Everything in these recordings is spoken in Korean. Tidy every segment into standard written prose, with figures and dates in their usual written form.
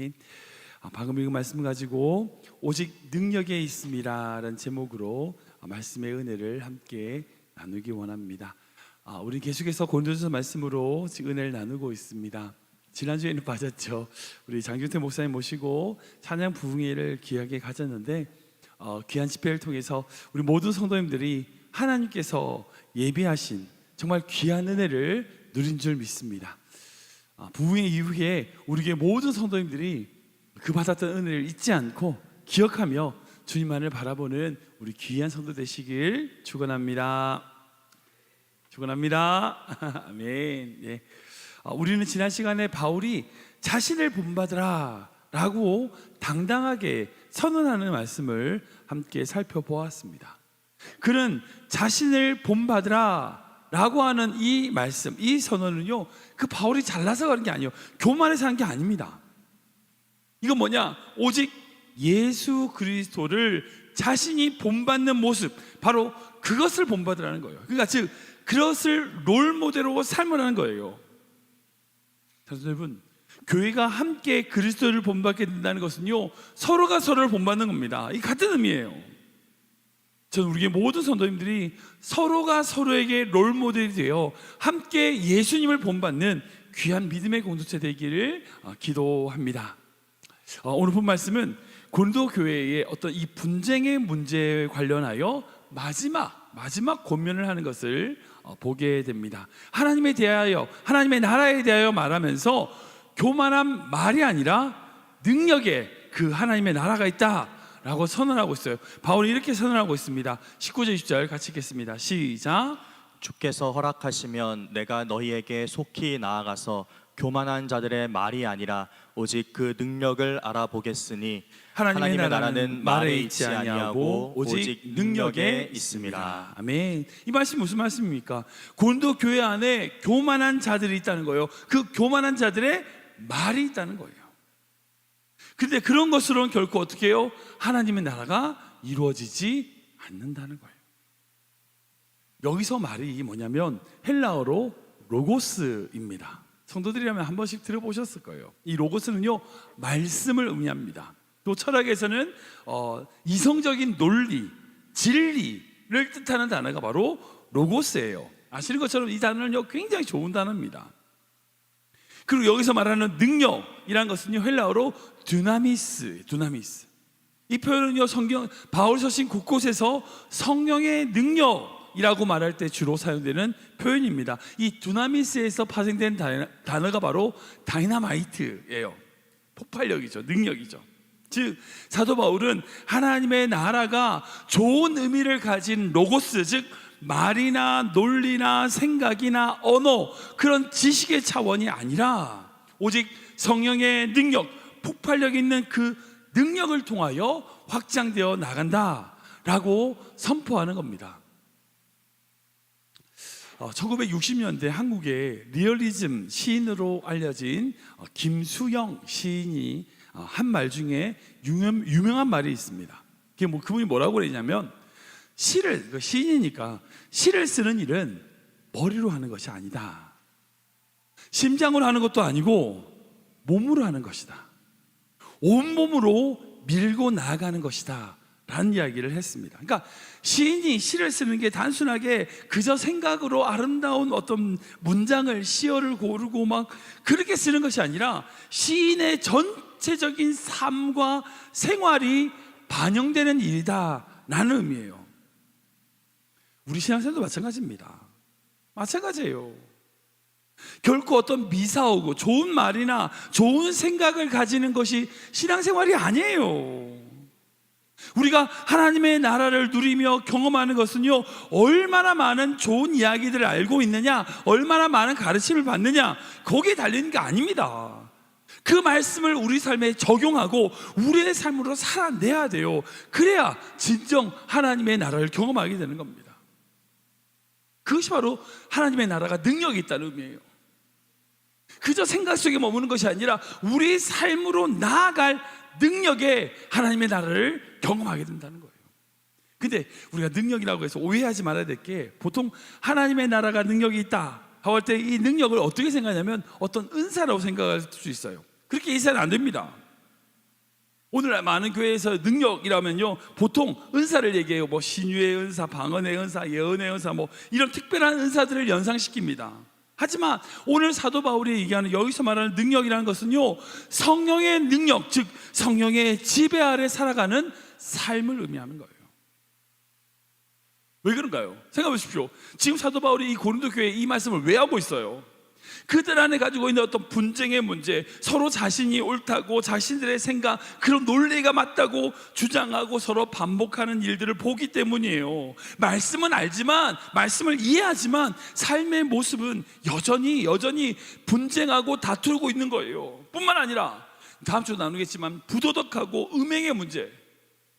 아멘. 방금 읽은 말씀 가지고 오직 능력에 있음이라는 제목으로 말씀의 은혜를 함께 나누기 원합니다. 우리 계속해서 고린도전서 말씀으로 지금 은혜를 나누고 있습니다. 지난주에는 빠졌죠. 우리 장균태 목사님 모시고 찬양 부흥회를 귀하게 가졌는데 귀한 집회를 통해서 우리 모든 성도님들이 하나님께서 예비하신 정말 귀한 은혜를 누린 줄 믿습니다. 부흥회 이후에 우리의 모든 성도님들이 그 받았던 은혜를 잊지 않고 기억하며 주님만을 바라보는 우리 귀한 성도 되시길 축원합니다. 축원합니다. 아멘. 예. 우리는 지난 시간에 바울이 자신을 본받으라 라고 당당하게 선언하는 말씀을 함께 살펴보았습니다. 그는 자신을 본받으라 라고 하는 이 말씀, 이 선언은요, 그 바울이 잘나서 그런 게 아니에요. 교만해서 한 게 아닙니다. 이건 뭐냐? 오직 예수 그리스도를 자신이 본받는 모습, 바로 그것을 본받으라는 거예요. 그러니까 즉 그것을 롤모델로 삶으라는 거예요. 여러분, 교회가 함께 그리스도를 본받게 된다는 것은요, 서로가 서로를 본받는 겁니다. 이 같은 의미예요. 저는 우리의 모든 성도님들이 서로가 서로에게 롤모델이 되어 함께 예수님을 본받는 귀한 믿음의 공동체 되기를 기도합니다. 오늘 본 말씀은 고린도 교회의 어떤 이 분쟁의 문제에 관련하여 마지막 권면을 하는 것을 보게 됩니다. 하나님에 대하여, 하나님의 나라에 대하여 말하면서 교만한 말이 아니라 능력에 그 하나님의 나라가 있다 라고 선언하고 있어요. 바울이 이렇게 선언하고 있습니다. 19절 20절 같이 읽겠습니다. 시작. 주께서 허락하시면 내가 너희에게 속히 나아가서 교만한 자들의 말이 아니라 오직 그 능력을 알아보겠으니 하나님의 나라는 말에 있지 아니하고 오직 능력에 있습니다. 아멘. 이 말씀이 무슨 말씀입니까? 고린도 교회 안에 교만한 자들이 있다는 거예요. 그 교만한 자들의 말이 있다는 거예요. 근데 그런 것으로는 결코 어떻게 해요? 하나님의 나라가 이루어지지 않는다는 거예요. 여기서 말이 뭐냐면 헬라어로 로고스입니다. 성도들이라면 한 번씩 들어보셨을 거예요. 이 로고스는요, 말씀을 의미합니다. 또 철학에서는 이성적인 논리, 진리를 뜻하는 단어가 바로 로고스예요. 아시는 것처럼 이 단어는요, 굉장히 좋은 단어입니다. 그리고 여기서 말하는 능력이란 것은요, 헬라어로 두나미스. 이 표현은요, 바울 서신 곳곳에서 성령의 능력이라고 말할 때 주로 사용되는 표현입니다. 이 두나미스에서 파생된 단어가 바로 다이나마이트예요. 폭발력이죠, 능력이죠. 즉 사도 바울은 하나님의 나라가 좋은 의미를 가진 로고스, 즉 말이나 논리나 생각이나 언어, 그런 지식의 차원이 아니라 오직 성령의 능력, 폭발력 있는 그 능력을 통하여 확장되어 나간다라고 선포하는 겁니다. 1960년대 한국의 리얼리즘 시인으로 알려진 김수영 시인이 한 말 중에 유명한 말이 있습니다. 그분이 뭐라고 그러냐면, 시인이니까 시를 쓰는 일은 머리로 하는 것이 아니다. 심장으로 하는 것도 아니고 몸으로 하는 것이다. 온몸으로 밀고 나아가는 것이다 라는 이야기를 했습니다. 그러니까 시인이 시를 쓰는 게 단순하게 그저 생각으로 아름다운 어떤 문장을, 시어를 고르고 막 그렇게 쓰는 것이 아니라 시인의 전체적인 삶과 생활이 반영되는 일이다 라는 의미예요. 우리 신앙생활도 마찬가지입니다. 마찬가지예요. 결코 어떤 미사오고 좋은 말이나 좋은 생각을 가지는 것이 신앙생활이 아니에요. 우리가 하나님의 나라를 누리며 경험하는 것은요, 얼마나 많은 좋은 이야기들을 알고 있느냐, 얼마나 많은 가르침을 받느냐, 거기에 달리는 게 아닙니다. 그 말씀을 우리 삶에 적용하고 우리의 삶으로 살아내야 돼요. 그래야 진정 하나님의 나라를 경험하게 되는 겁니다. 그것이 바로 하나님의 나라가 능력이 있다는 의미예요. 그저 생각 속에 머무는 것이 아니라 우리 삶으로 나아갈 능력에 하나님의 나라를 경험하게 된다는 거예요. 근데 우리가 능력이라고 해서 오해하지 말아야 될 게, 보통 하나님의 나라가 능력이 있다 할 때 이 능력을 어떻게 생각하냐면 어떤 은사라고 생각할 수 있어요. 그렇게 이해는 안 됩니다. 오늘 많은 교회에서 능력이라면요, 보통 은사를 얘기해요. 뭐 신유의 은사, 방언의 은사, 예언의 은사, 뭐 이런 특별한 은사들을 연상시킵니다. 하지만 오늘 사도 바울이 얘기하는, 여기서 말하는 능력이라는 것은요, 성령의 능력, 즉 성령의 지배 아래 살아가는 삶을 의미하는 거예요. 왜 그런가요? 생각해 보십시오. 지금 사도 바울이 이 고린도 교회에 이 말씀을 왜 하고 있어요? 그들 안에 가지고 있는 어떤 분쟁의 문제, 서로 자신이 옳다고 자신들의 생각, 그런 논리가 맞다고 주장하고 서로 반복하는 일들을 보기 때문이에요. 말씀은 알지만, 말씀을 이해하지만 삶의 모습은 여전히 분쟁하고 다투고 있는 거예요. 뿐만 아니라 다음 주도 나누겠지만 부도덕하고 음행의 문제,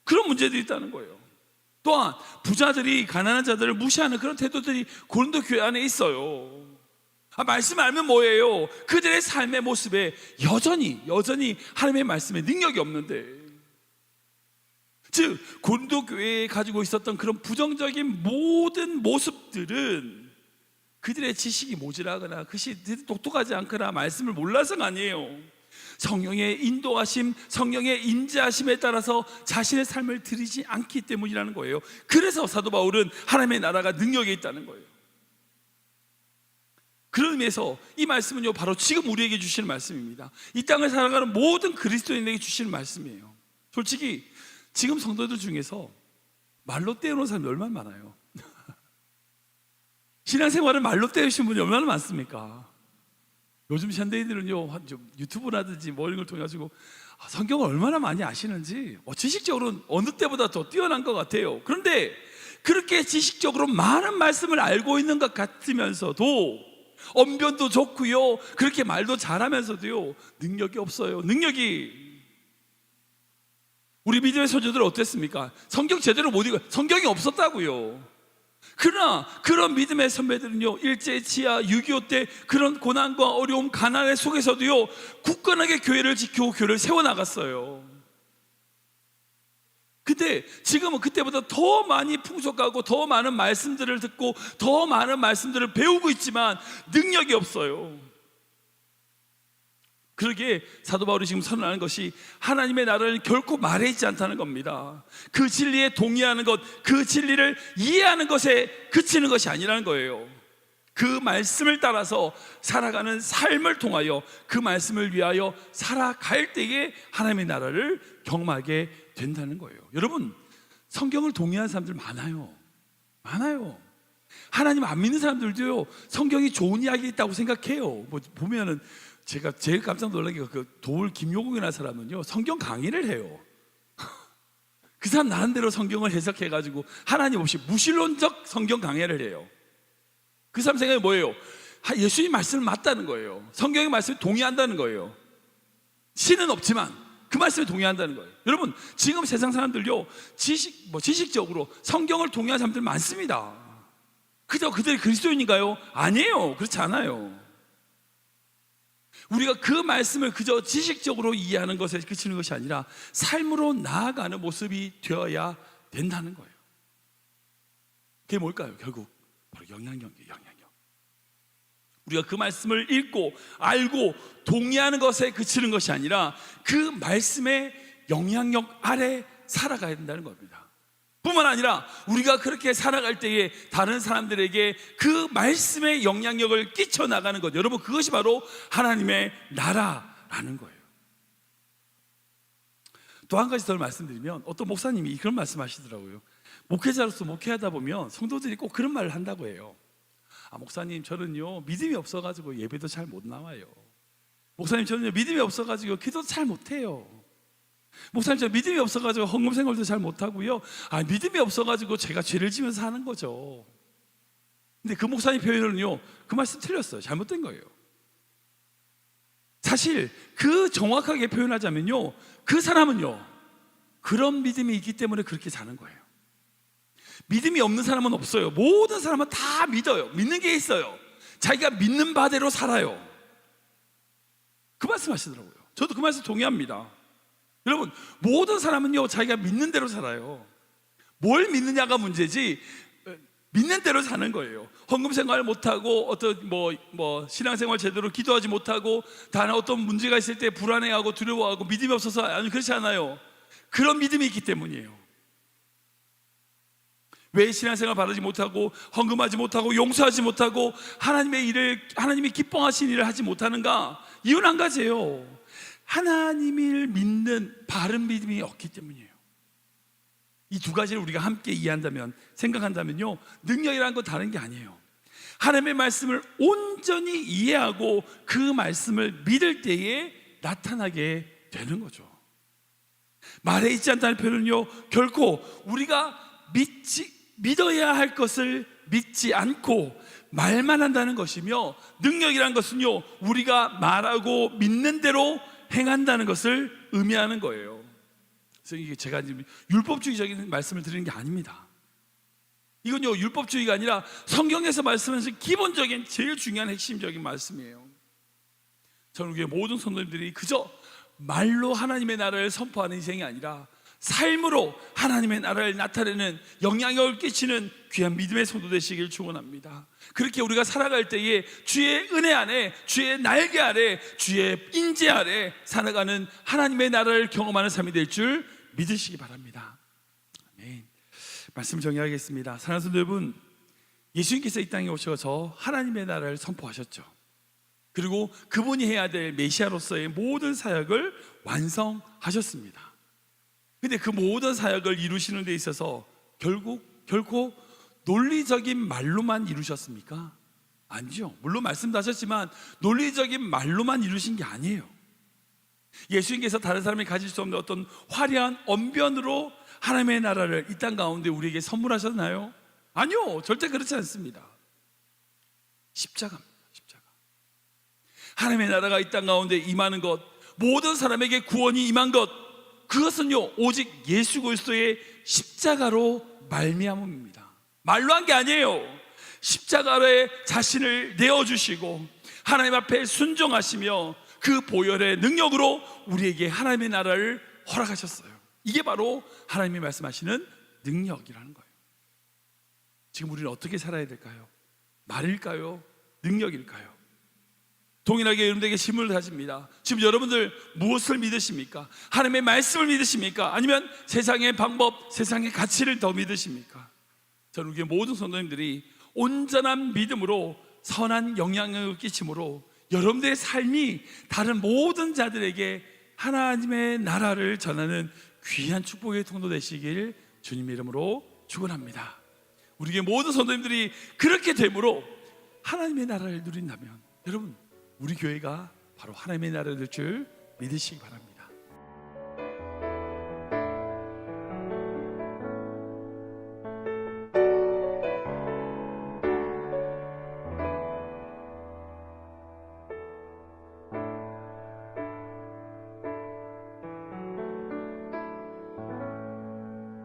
그런 문제들이 있다는 거예요. 또한 부자들이 가난한 자들을 무시하는 그런 태도들이 고린도 교회 안에 있어요. 말씀 알면 뭐예요? 그들의 삶의 모습에 여전히 하나님의 말씀에 능력이 없는데, 즉 고린도 교회에 가지고 있었던 그런 부정적인 모든 모습들은 그들의 지식이 모자라거나 그들이 똑똑하지 않거나 말씀을 몰라서가 아니에요. 성령의 인도하심, 성령의 인지하심에 따라서 자신의 삶을 드리지 않기 때문이라는 거예요. 그래서 사도 바울은 하나님의 나라가 능력에 있다는 거예요. 그런 의미에서 이 말씀은요, 바로 지금 우리에게 주시는 말씀입니다. 이 땅을 살아가는 모든 그리스도인에게 주시는 말씀이에요. 솔직히 지금 성도들 중에서 말로 때우는 사람이 얼마나 많아요? 신앙생활을 말로 때우신 분이 얼마나 많습니까? 요즘 현대인들은요, 유튜브라든지 뭐 이런 걸 통해 가지고 성경을 얼마나 많이 아시는지 지식적으로는 어느 때보다 더 뛰어난 것 같아요. 그런데 그렇게 지식적으로 많은 말씀을 알고 있는 것 같으면서도, 언변도 좋고요, 그렇게 말도 잘하면서도요, 능력이 없어요. 우리 믿음의 선조들은 어땠습니까? 성경 제대로 못 읽어요. 성경이 없었다고요. 그러나 그런 믿음의 선배들은요, 일제 치하 6.25 때 그런 고난과 어려움, 가난의 속에서도요, 굳건하게 교회를 지키고 교회를 세워나갔어요. 근데 지금은 그때보다 더 많이 풍족하고 더 많은 말씀들을 듣고 더 많은 말씀들을 배우고 있지만 능력이 없어요. 그러기에 사도 바울이 지금 선언하는 것이 하나님의 나라는 결코 말에 있지 않다는 겁니다. 그 진리에 동의하는 것, 그 진리를 이해하는 것에 그치는 것이 아니라는 거예요. 그 말씀을 따라서 살아가는 삶을 통하여 그 말씀을 위하여 살아갈 때에 하나님의 나라를 경험하게 된다는 거예요. 여러분, 성경을 동의하는 사람들 많아요. 하나님 안 믿는 사람들도요, 성경이 좋은 이야기 있다고 생각해요. 보면은 제가 제일 깜짝 놀란 게 그 도울 김용욱이라는 사람은요, 성경 강의를 해요. 그 사람 나름대로 성경을 해석해가지고 하나님 없이 무신론적 성경 강의를 해요. 그 사람 생각이 뭐예요? 예수님 말씀은 맞다는 거예요. 성경의 말씀에 동의한다는 거예요. 신은 없지만 그 말씀에 동의한다는 거예요. 여러분, 지금 세상 사람들요, 지식적으로 성경을 동의하는 사람들 많습니다. 그저 그들이 그리스도인인가요? 아니에요. 그렇지 않아요. 우리가 그 말씀을 그저 지식적으로 이해하는 것에 그치는 것이 아니라 삶으로 나아가는 모습이 되어야 된다는 거예요. 그게 뭘까요? 결국 바로 영향력이에요. 우리가 그 말씀을 읽고 알고 동의하는 것에 그치는 것이 아니라 그 말씀의 영향력 아래 살아가야 된다는 겁니다. 뿐만 아니라 우리가 그렇게 살아갈 때에 다른 사람들에게 그 말씀의 영향력을 끼쳐나가는 것, 여러분, 그것이 바로 하나님의 나라라는 거예요. 또 한 가지 더 말씀드리면, 어떤 목사님이 그런 말씀하시더라고요. 목회자로서 목회하다 보면 성도들이 꼭 그런 말을 한다고 해요. 목사님, 저는요 믿음이 없어가지고 예배도 잘 못 나와요. 목사님, 저는요 믿음이 없어가지고 기도도 잘 못해요. 목사님, 저 믿음이 없어가지고 헌금 생활도 잘 못하고요. 믿음이 없어가지고 제가 죄를 지면서 사는 거죠. 근데 그 목사님 표현은요, 그 말씀 틀렸어요. 잘못된 거예요. 사실 그 정확하게 표현하자면요, 그 사람은요 그런 믿음이 있기 때문에 그렇게 사는 거예요. 믿음이 없는 사람은 없어요. 모든 사람은 다 믿어요. 믿는 게 있어요. 자기가 믿는 바대로 살아요. 그 말씀 하시더라고요. 저도 그 말씀 동의합니다. 여러분, 모든 사람은요 자기가 믿는 대로 살아요. 뭘 믿느냐가 문제지 믿는 대로 사는 거예요. 헌금 생활 못하고 어떤 신앙생활 제대로 기도하지 못하고 다른 어떤 문제가 있을 때 불안해하고 두려워하고 믿음이 없어서, 아니, 그렇지 않아요. 그런 믿음이 있기 때문이에요. 왜 신앙생활 바르지 못하고 헌금하지 못하고 용서하지 못하고 하나님의 일을, 하나님이 기뻐하신 일을 하지 못하는가? 이유는 한 가지예요. 하나님을 믿는 바른 믿음이 없기 때문이에요. 이 두 가지를 우리가 함께 이해한다면, 생각한다면요, 능력이라는 건 다른 게 아니에요. 하나님의 말씀을 온전히 이해하고 그 말씀을 믿을 때에 나타나게 되는 거죠. 말에 있지 않다는 표현은요, 결코 우리가 믿어야 할 것을 믿지 않고 말만 한다는 것이며, 능력이란 것은요, 우리가 말하고 믿는 대로 행한다는 것을 의미하는 거예요. 그래서 이게 제가 율법주의적인 말씀을 드리는 게 아닙니다. 이건요, 율법주의가 아니라 성경에서 말씀하신 기본적인 제일 중요한 핵심적인 말씀이에요. 저는 우리 모든 성도님들이 그저 말로 하나님의 나라를 선포하는 인생이 아니라 삶으로 하나님의 나라를 나타내는, 영향력을 끼치는 귀한 믿음의 성도 되시길 축원합니다. 그렇게 우리가 살아갈 때에 주의 은혜 안에, 주의 날개 아래, 주의 인재 아래 살아가는 하나님의 나라를 경험하는 삶이 될 줄 믿으시기 바랍니다. 아멘. 말씀 정리하겠습니다. 사랑하는 성도 여러분, 예수님께서 이 땅에 오셔서 하나님의 나라를 선포하셨죠. 그리고 그분이 해야 될 메시아로서의 모든 사역을 완성하셨습니다. 근데 그 모든 사역을 이루시는 데 있어서 결코 논리적인 말로만 이루셨습니까? 아니죠. 물론 말씀도 하셨지만 논리적인 말로만 이루신 게 아니에요. 예수님께서 다른 사람이 가질 수 없는 어떤 화려한 언변으로 하나님의 나라를 이 땅 가운데 우리에게 선물하셨나요? 아니요, 절대 그렇지 않습니다. 십자가입니다. 십자가. 하나님의 나라가 이 땅 가운데 임하는 것, 모든 사람에게 구원이 임한 것, 그것은요 오직 예수 그리스도의 십자가로 말미암음입니다. 말로 한 게 아니에요. 십자가에 자신을 내어주시고 하나님 앞에 순종하시며 그 보혈의 능력으로 우리에게 하나님의 나라를 허락하셨어요. 이게 바로 하나님이 말씀하시는 능력이라는 거예요. 지금 우리는 어떻게 살아야 될까요? 말일까요? 능력일까요? 동일하게 여러분들에게 질문을 가집니다. 지금 여러분들 무엇을 믿으십니까? 하나님의 말씀을 믿으십니까? 아니면 세상의 방법, 세상의 가치를 더 믿으십니까? 저는 우리 모든 성도님들이 온전한 믿음으로 선한 영향력을 끼침으로 여러분들의 삶이 다른 모든 자들에게 하나님의 나라를 전하는 귀한 축복의 통로 되시길 주님의 이름으로 축원합니다. 우리의 모든 성도님들이 그렇게 되므로 하나님의 나라를 누린다면 여러분, 우리 교회가 바로 하나님의 나라를 될 줄 믿으시기 바랍니다.